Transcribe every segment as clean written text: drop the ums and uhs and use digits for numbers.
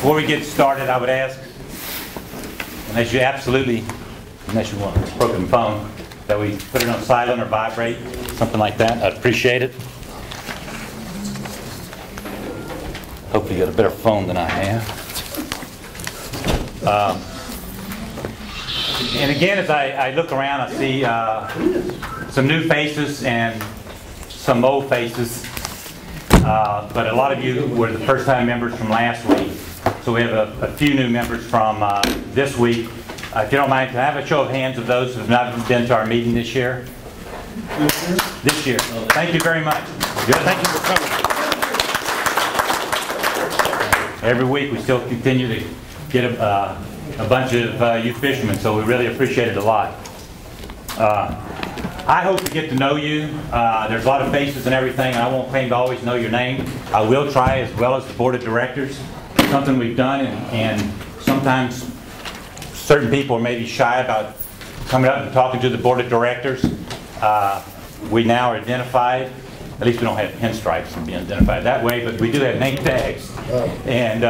Before we get started, I would ask, unless you want a broken phone, that we put it on silent or vibrate, something like that. I'd appreciate it. Hopefully you got a better phone than I have. And again, as I look around, I see some new faces and some old faces. But a lot of you were the first-time members from last week. So we have a few new members from this week. If you don't mind, can I have a show of hands of those who have not been to our meeting this year? This year. Thank you very much. Good. Thank you for coming. Every week we still continue to get a bunch of youth fishermen, so we really appreciate it a lot. I hope to get to know you. There's a lot of faces and everything, and I won't claim to always know your name. I will try, as well as the board of directors. Something we've done, and sometimes certain people are maybe shy about coming up and talking to the board of directors. We now are identified. At least we don't have pinstripes and be identified that way, but we do have name tags. And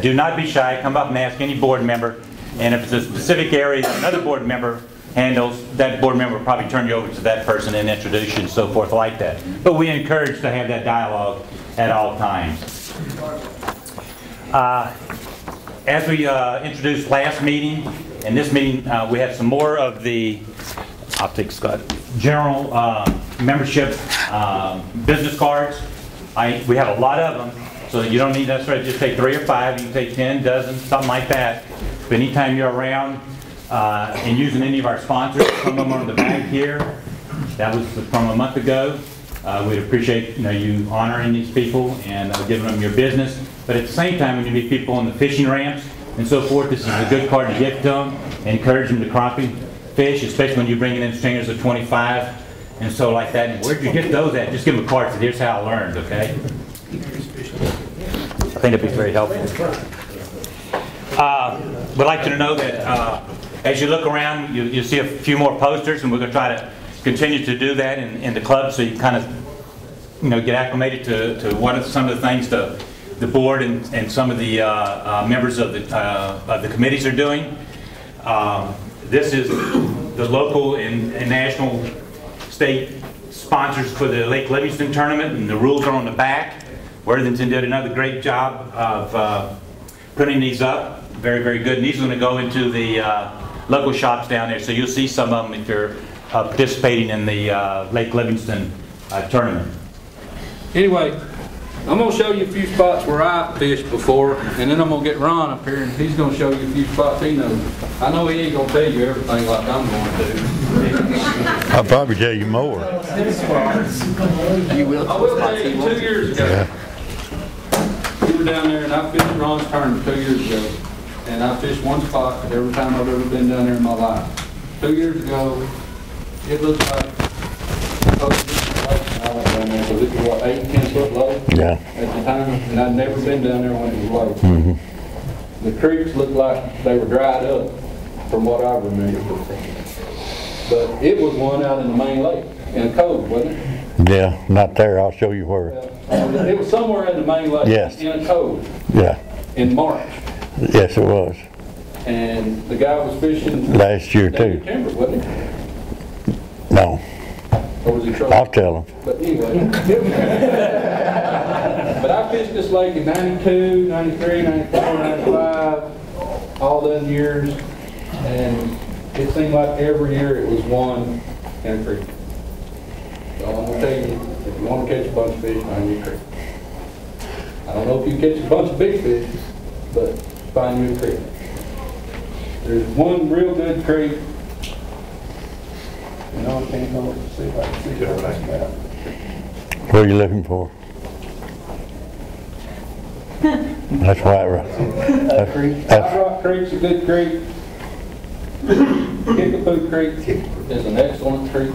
do not be shy. Come up and ask any board member. And if it's a specific area that another board member handles, that board member will probably turn you over to that person and introduce you and so forth like that. But we encourage to have that dialogue at all times. As we introduced last meeting, in this meeting we have some more of the, I'll take Scott, general membership business cards. We have a lot of them, so you don't need necessarily just take 3 or 5. You can take 10, dozen, something like that. But anytime you're around and using any of our sponsors, some of them are on the back here. That was from a month ago. We'd appreciate you honoring these people and giving them your business. But at the same time, when you meet people on the fishing ramps and so forth, this is a good card to give to them. Encourage them to crappie fish, especially when you're bringing in stringers of 25 and so like that. And where'd you get those at? Just give them a card and say, here's how I learned, okay? I think that'd be very helpful. We'd like you to know that as you look around, you'll see a few more posters, and we're going to try to continue to do that in the club, so you kind of get acclimated to what are some of the things the board and some of the members of the committees are doing. This is the local and national state sponsors for the Lake Livingston tournament, and the rules are on the back. Worthington did another great job of putting these up. Very, very good. And these are going to go into the local shops down there, so you'll see some of them if you're participating in the Lake Livingston tournament. Anyway, I'm going to show you a few spots where I fished before, and then I'm going to get Ron up here, and he's going to show you a few spots he knows. I know he ain't going to tell you everything like I'm going to. I'll probably tell you more. You will. I will tell you, 2 years ago, we were down there, and I fished Ron's tournament 2 years ago. And I fished one spot every time I've ever been down there in my life. 2 years ago, it looked like, I went down there, so this was what, 8, 10 foot low? Yeah. At the time, and I'd never been down there when it was low. Mm-hmm. The creeks looked like they were dried up, from what I remember. But it was one out in the main lake, in a cove, wasn't it? Yeah, not there. I'll show you where. It was somewhere in the main lake, yes, in a cove. Yeah. In March. Yes, it was. And the guy was fishing last year too. Timber, wasn't he? No. Or was he trolling? I'll tell him. But anyway. But I fished this lake in 92, 93, 94, 95, all those years. And it seemed like every year it was one in a creek. So I'm going to tell you, if you want to catch a bunch of fish, find you a creek. I don't know if you catch a bunch of big fish, but find you a creek. There's one real good creek. I can't go see if I can see it right now. What are you looking for? That's White Rock. White Rock Creek's a good creek. Kickapoo Creek is an excellent creek.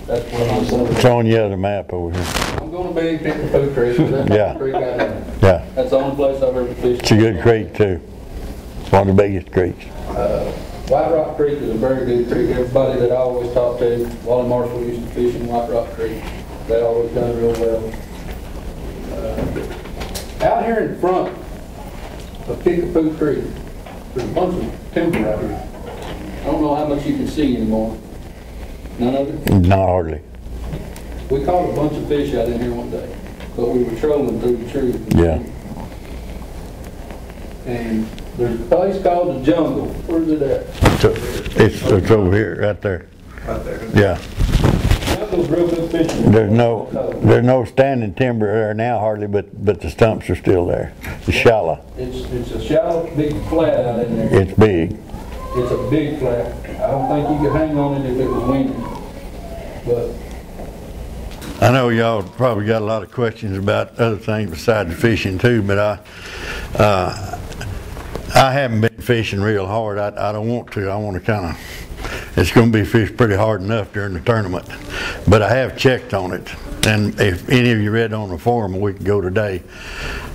That's what I'm going to It's on the other map over here. I'm going to be in Kickapoo Creek. That's yeah. The creek I know. Yeah. That's the only place I've ever fished. It's a good creek too. It's one of the biggest creeks. White Rock Creek is a very good creek. Everybody that I always talk to, Wally Marshall used to fish in White Rock Creek. They always done real well. Out here in front a Kickapoo Creek. There's a bunch of timber out here. I don't know how much you can see anymore. None of it? Not hardly. We caught a bunch of fish out in here one day, but we were trolling through the trees. Yeah. And there's a place called the Jungle. Where's it at? It's over here, right there. Right there. Yeah. Jungle's real good fishing. There's no standing timber there now hardly, but the stumps are still there. It's shallow. It's a shallow, big flat out in there. It's big. It's a big flat. I don't think you could hang on it if it was windy. But I know y'all probably got a lot of questions about other things besides fishing too, but I haven't been fishing real hard. I don't want to. I want to kind of, it's going to be fished pretty hard enough during the tournament. But I have checked on it. And if any of you read on the forum a week ago today,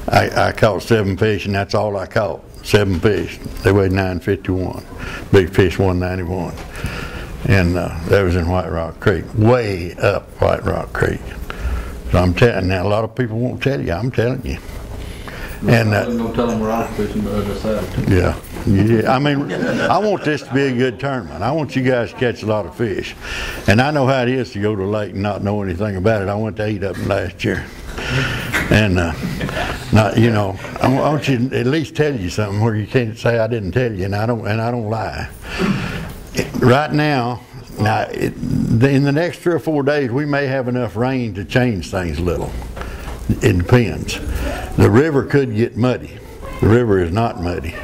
I caught 7 fish, and that's all I caught. 7 fish. They weighed 951. Big fish 191. And that was in White Rock Creek, way up White Rock Creek. So I'm telling now, a lot of people won't tell you. I'm telling you. And I'm going to tell them where I'm fishing, but I decided. yeah. I mean, I want this to be a good tournament. I want you guys to catch a lot of fish. And I know how it is to go to the lake and not know anything about it. I went to 8 of them last year. And not, you know, I want you to at least tell you something where you can't say I didn't tell you, and I don't lie. Right now, in the next 3 or 4 days, we may have enough rain to change things a little. It depends. The river could get muddy. The river is not muddy.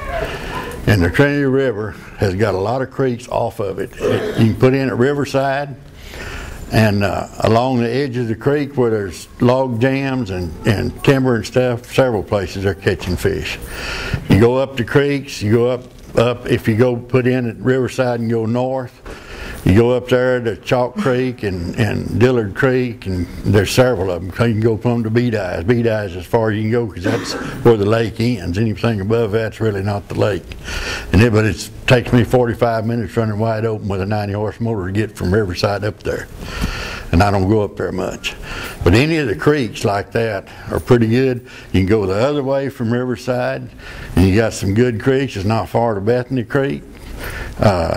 And the Trinity River has got a lot of creeks off of it. You can put in at Riverside, and along the edge of the creek where there's log jams and timber and stuff, several places they're catching fish. You go up the creeks, you go up if you go put in at Riverside and go north, you go up there to Chalk Creek and Dillard Creek, and there's several of them. You can go from to Beedies. Beedies as far as you can go, because that's where the lake ends. Anything above that's really not the lake. But it takes me 45 minutes running wide open with a 90-horse motor to get from Riverside up there. And I don't go up there much. But any of the creeks like that are pretty good. You can go the other way from Riverside, and you got some good creeks. It's not far to Bethany Creek.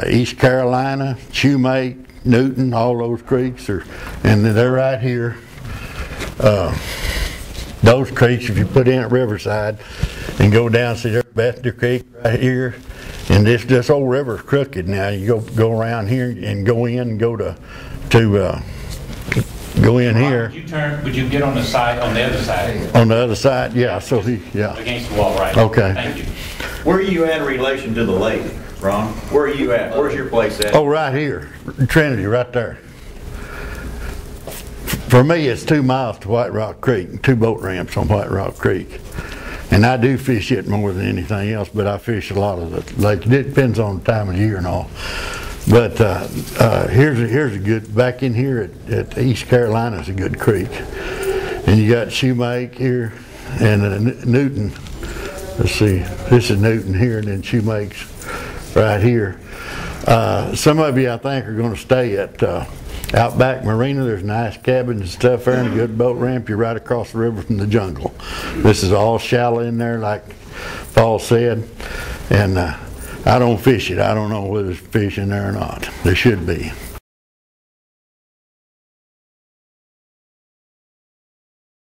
East Carolina, Shoemake, Newton, all those creeks and they're right here. Those creeks, if you put in at Riverside and go down, see there's Bethany Creek right here, and this old river's crooked now. You go around here and go in and go in here. Would you get on the side, on the other side? On the other side, yeah. So against the wall, right? Okay. Thank you. Where are you at in relation to the lake, Ron? Where are you at? Where's your place at? Oh, right here, Trinity, right there. For me, it's 2 miles to White Rock Creek, 2 boat ramps on White Rock Creek. And I do fish it more than anything else, but I fish a lot of the lake. It depends on the time of year and all. But here's a good, back in here at East Carolina is a good creek. And you got Shoemake here and Newton. Let's see, this is Newton here, and then Shoemake's right here. Some of you, I think, are going to stay at Outback Marina. There's nice cabins and stuff there and a good boat ramp. You're right across the river from the jungle. This is all shallow in there, like Paul said. And I don't fish it. I don't know whether there's fish in there or not. There should be.